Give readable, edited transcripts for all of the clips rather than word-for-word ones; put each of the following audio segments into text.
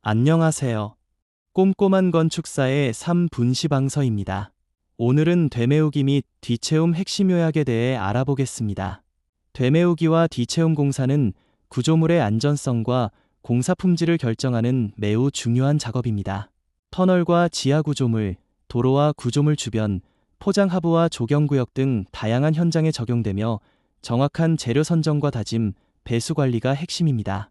안녕하세요. 꼼꼼한 건축사의 3분시방서입니다. 오늘은 되메우기 및 뒤채움 핵심 요약에 대해 알아보겠습니다. 되메우기와 뒤채움 공사는 구조물의 안전성과 공사 품질을 결정하는 매우 중요한 작업입니다. 터널과 지하 구조물, 도로와 구조물 주변, 포장 하부와 조경구역 등 다양한 현장에 적용되며 정확한 재료 선정과 다짐, 배수 관리가 핵심입니다.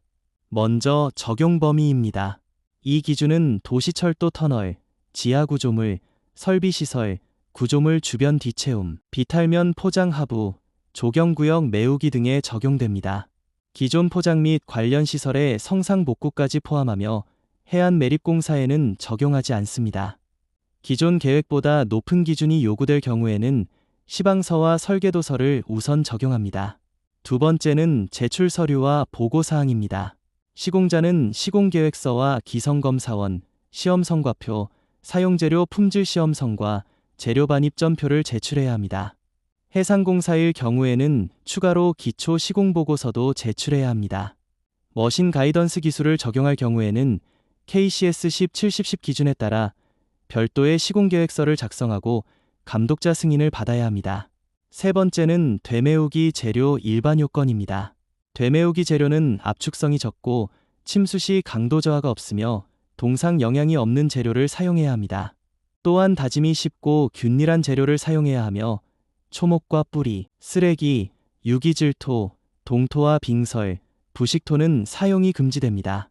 먼저 적용 범위입니다. 이 기준은 도시철도 터널, 지하 구조물, 설비시설, 구조물 주변 뒤채움, 비탈면 포장 하부, 조경구역 메우기 등에 적용됩니다. 기존 포장 및 관련 시설의 성상 복구까지 포함하며 해안 매립공사에는 적용하지 않습니다. 기존 계획보다 높은 기준이 요구될 경우에는 시방서와 설계도서를 우선 적용합니다. 두 번째는 제출 서류와 보고사항입니다. 시공자는 시공계획서와 기성검사원, 시험성과표, 사용재료 품질시험성과 재료반입점표를 제출해야 합니다. 해상공사일 경우에는 추가로 기초시공보고서도 제출해야 합니다. 머신 가이던스 기술을 적용할 경우에는 KCS 10-70 기준에 따라 별도의 시공계획서를 작성하고 감독자 승인을 받아야 합니다. 세 번째는 되메우기 재료 일반 요건입니다. 되메우기 재료는 압축성이 적고 침수 시 강도 저하가 없으며 동상 영향이 없는 재료를 사용해야 합니다. 또한 다짐이 쉽고 균일한 재료를 사용해야 하며 초목과 뿌리, 쓰레기, 유기질토, 동토와 빙설, 부식토는 사용이 금지됩니다.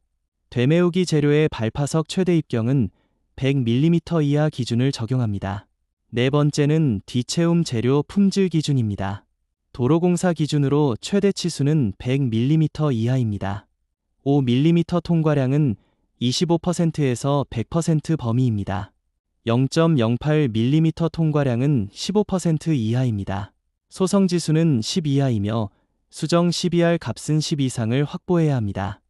되메우기 재료의 발파석 최대 입경은 100mm 이하 기준을 적용합니다. 네 번째는 뒤채움 재료 품질 기준입니다. 도로공사 기준으로 최대 치수는 100mm 이하입니다. 5mm 통과량은 25%에서 100% 범위입니다. 0.08mm 통과량은 15% 이하입니다. 소성지수는 10 이하이며 수정 12R 값은 10 이상을 확보해야 합니다.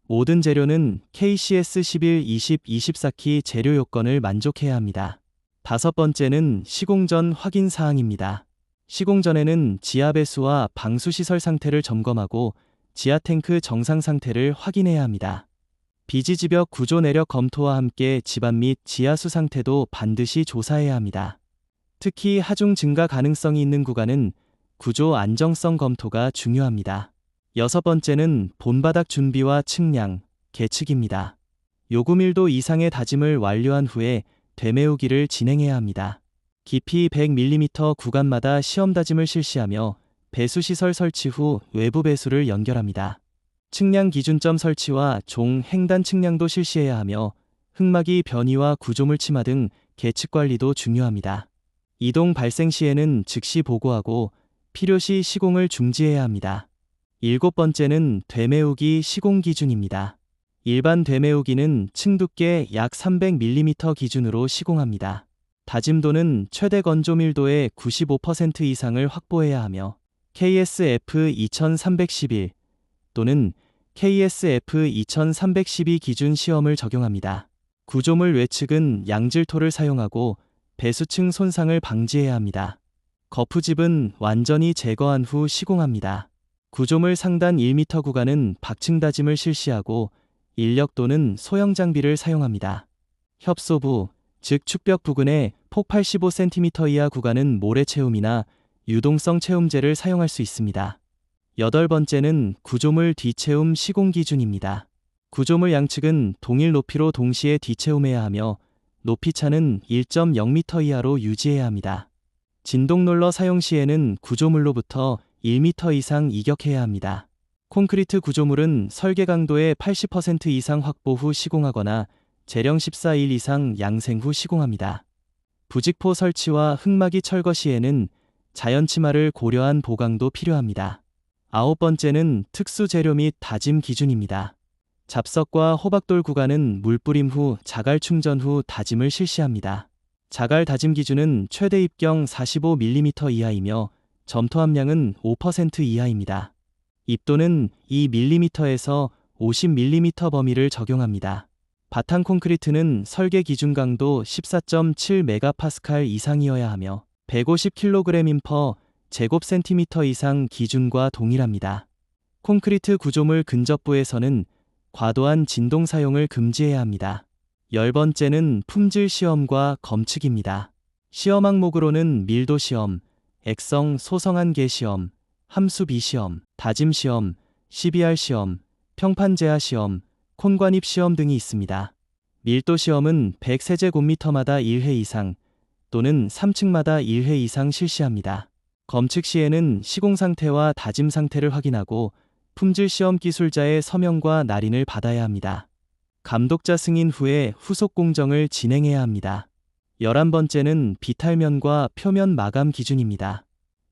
모든 재료는 KCS 11, 20, 24키 재료 요건을 만족해야 합니다. 다섯 번째는 시공 전 확인 사항입니다. 시공 전에는 지하 배수와 방수시설 상태를 점검하고 지하 탱크 정상 상태를 확인해야 합니다. 비지지벽 구조 내력 검토와 함께 지반 및 지하수 상태도 반드시 조사해야 합니다. 특히 하중 증가 가능성이 있는 구간은 구조 안정성 검토가 중요합니다. 여섯 번째는 본바닥 준비와 측량, 계측입니다. 요구 밀도 이상의 다짐을 완료한 후에 되메우기를 진행해야 합니다. 깊이 100mm 구간마다 시험 다짐을 실시하며 배수시설 설치 후 외부 배수를 연결합니다. 측량 기준점 설치와 종 횡단 측량도 실시해야 하며 흙막이 변이와 구조물 침하 등 계측 관리도 중요합니다. 이동 발생 시에는 즉시 보고하고 필요시 시공을 중지해야 합니다. 일곱 번째는 되메우기 시공 기준입니다. 일반 되메우기는 층 두께 약 300mm 기준으로 시공합니다. 다짐도는 최대 건조 밀도의 95% 이상을 확보해야 하며 KSF 2311 또는 KSF 2312 기준 시험을 적용합니다. 구조물 외측은 양질토를 사용하고 배수층 손상을 방지해야 합니다. 거푸집은 완전히 제거한 후 시공합니다. 구조물 상단 1m 구간은 박층 다짐을 실시하고 인력 또는 소형 장비를 사용합니다. 협소부, 즉 축벽 부근에 폭 85cm 이하 구간은 모래 채움이나 유동성 채움제를 사용할 수 있습니다. 여덟 번째는 구조물 뒤채움 시공 기준입니다. 구조물 양측은 동일 높이로 동시에 뒤채움해야 하며 높이차는 1.0m 이하로 유지해야 합니다. 진동롤러 사용 시에는 구조물로부터 1m 이상 이격해야 합니다. 콘크리트 구조물은 설계 강도의 80% 이상 확보 후 시공하거나 재령 14일 이상 양생 후 시공합니다. 부직포 설치와 흙막이 철거 시에는 자연 침하를 고려한 보강도 필요합니다. 아홉 번째는 특수 재료 및 다짐 기준입니다. 잡석과 호박돌 구간은 물 뿌림 후 자갈 충전 후 다짐을 실시합니다. 자갈 다짐 기준은 최대 입경 45mm 이하이며 점토 함량은 5% 이하입니다. 입도는 2mm에서 50mm 범위를 적용합니다. 바탕 콘크리트는 설계 기준 강도 14.7MPa 이상이어야 하며 150kg/제곱 센티미터 이상 기준과 동일합니다. 콘크리트 구조물 근접부에서는 과도한 진동 사용을 금지해야 합니다. 10번째는 품질 시험과 검측입니다. 시험 항목으로는 밀도 시험, 액성 소성한 개 시험, 함수 비 시험, 다짐 시험, CBR 시험, 평판 제하 시험, 콘관입 시험 등이 있습니다. 밀도 시험은 100세제곱미터마다 1회 이상 또는 3층마다 1회 이상 실시합니다. 검측 시에는 시공 상태와 다짐 상태를 확인하고 품질 시험 기술자의 서명과 날인을 받아야 합니다. 감독자 승인 후에 후속 공정을 진행해야 합니다. 11번째는 비탈면과 표면 마감 기준입니다.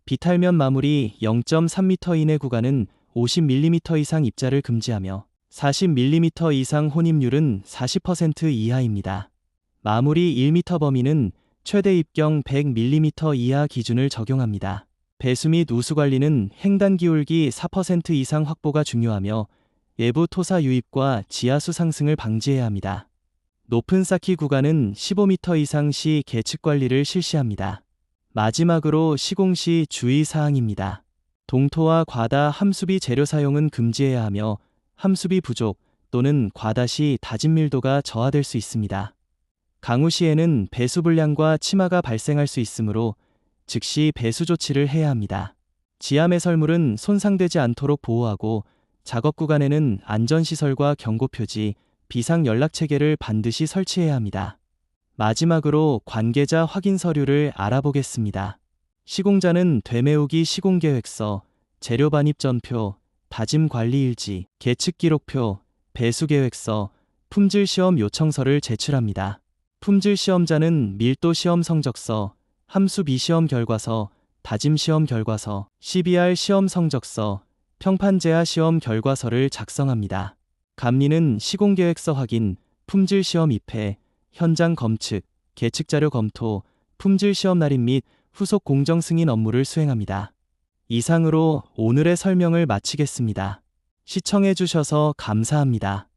비탈면 마무리 0.3m 이내 구간은 50mm 이상 입자를 금지하며 40mm 이상 혼입률은 40% 이하입니다. 마무리 1m 범위는 최대 입경 100mm 이하 기준을 적용합니다. 배수 및 우수 관리는 횡단 기울기 4% 이상 확보가 중요하며 외부 토사 유입과 지하수 상승을 방지해야 합니다. 높은 쌓기 구간은 15m 이상 시 계측 관리를 실시합니다. 마지막으로 시공 시 주의 사항입니다. 동토와 과다 함수비 재료 사용은 금지해야 하며 함수비 부족 또는 과다 시 다짐 밀도가 저하될 수 있습니다. 강우 시에는 배수 불량과 치마가 발생할 수 있으므로 즉시 배수 조치를 해야 합니다. 지하 매설물은 손상되지 않도록 보호하고 작업 구간에는 안전시설과 경고표지, 비상연락체계를 반드시 설치해야 합니다. 마지막으로 관계자 확인 서류를 알아보겠습니다. 시공자는 되메우기 시공계획서, 재료 반입 전표, 다짐 관리 일지, 계측 기록표, 배수 계획서, 품질 시험 요청서를 제출합니다. 품질 시험자는 밀도 시험 성적서, 함수 비 시험 결과서, 다짐 시험 결과서, CBR 시험 성적서, 평판 제하 시험 결과서를 작성합니다. 감리는 시공계획서 확인, 품질 시험 입회, 현장 검측, 계측 자료 검토, 품질 시험 날인 및 후속 공정 승인 업무를 수행합니다. 이상으로 오늘의 설명을 마치겠습니다. 시청해 주셔서 감사합니다.